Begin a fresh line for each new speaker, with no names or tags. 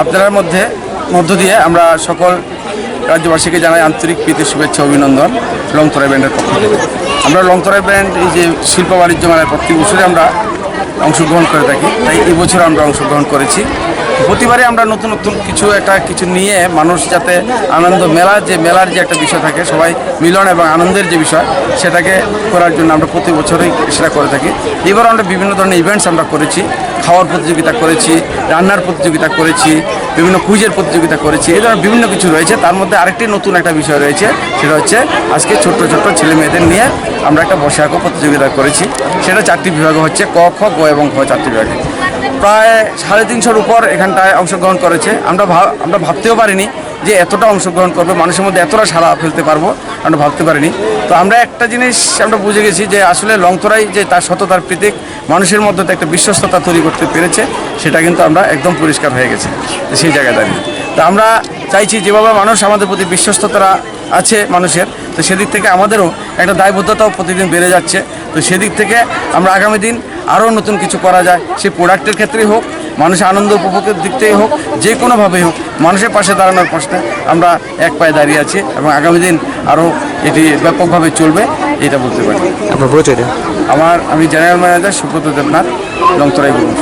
আপনার মধ্য দিয়ে আমরা সকল রাজ্যবাসীকে জানাই আন্তরিক প্রীতি শুভেচ্ছা অভিনন্দন লংতরাই ব্র্যান্ডের পক্ষ থেকে। আমরা লংতরাই ব্র্যান্ড এই যে শিল্প বাণিজ্য মেলায় প্রতি বছরে আমরা অংশগ্রহণ করে থাকি, তাই এই বছর আমরা অংশগ্রহণ করেছি। প্রতিবারে আমরা নতুন নতুন কিছু নিয়ে মানুষ যাতে আনন্দ মেলার যে একটা বিষয় থাকে, সবাই মিলন এবং আনন্দের যে বিষয় সেটাকে করার জন্য আমরা প্রতি বছরই সেটা করে থাকি। এবার আমরা বিভিন্ন ধরনের ইভেন্টস আমরা করেছি, খাওয়ার প্রতিযোগিতা করেছি, রান্নার প্রতিযোগিতা করেছি, বিভিন্ন কুইজের প্রতিযোগিতা করেছি, এই ধরনের বিভিন্ন কিছু রয়েছে। তার মধ্যে আরেকটি নতুন একটা বিষয় রয়েছে, সেটা হচ্ছে আজকে ছোট্ট ছোট্ট ছেলে মেয়েদের নিয়ে আমরা একটা বসে আঁকো প্রতিযোগিতা করেছি। সেটা 4টি বিভাগে হচ্ছে, ক, খ, গ এবং ঘ 4টি বিভাগে। প্রায় 350-র উপর এখানটায় অংশগ্রহণ করেছে। আমরা ভাবতেও পারিনি যে এতটা অংশগ্রহণ করবে, মানুষের মধ্যে এতটা সাড়া ফেলতে পারবো, আমরা ভাবতে পারিনি। তো আমরা একটা জিনিস আমরা বুঝে গেছি যে আসলে লংতরাই যে তার সততার প্রতীক, মানুষের মধ্যে একটা বিশ্বস্ততা তৈরি করতে পেরেছে, সেটা কিন্তু আমরা একদম পরিষ্কার হয়ে গেছে সেই জায়গায় দাঁড়িয়ে। তো আমরা চাইছি যেভাবে মানুষ আমাদের প্রতি বিশ্বস্ততা আছে মানুষের, তো সেদিক থেকে আমাদেরও একটা দায়বদ্ধতাও প্রতিদিন বেড়ে যাচ্ছে। তো সেদিক থেকে আমরা আগামী দিন আরও নতুন কিছু করা যায়, সেই প্রোডাক্টের ক্ষেত্রেই হোক, মানুষের আনন্দ উপভোগের দিক থেকেই হোক, যে কোনোভাবেই হোক, মানুষের পাশে দাঁড়ানোর প্রশ্নে আমরা এক পায়ে দাঁড়িয়ে আছি এবং আগামী দিন আরও এটি ব্যাপকভাবে চলবে, এটা বলতে পারি।
আপনার পরিচয় দেন।
আমি জেনারেল ম্যানেজার সুব্রত দেবনাথ, লংতরাই গ্রুপ।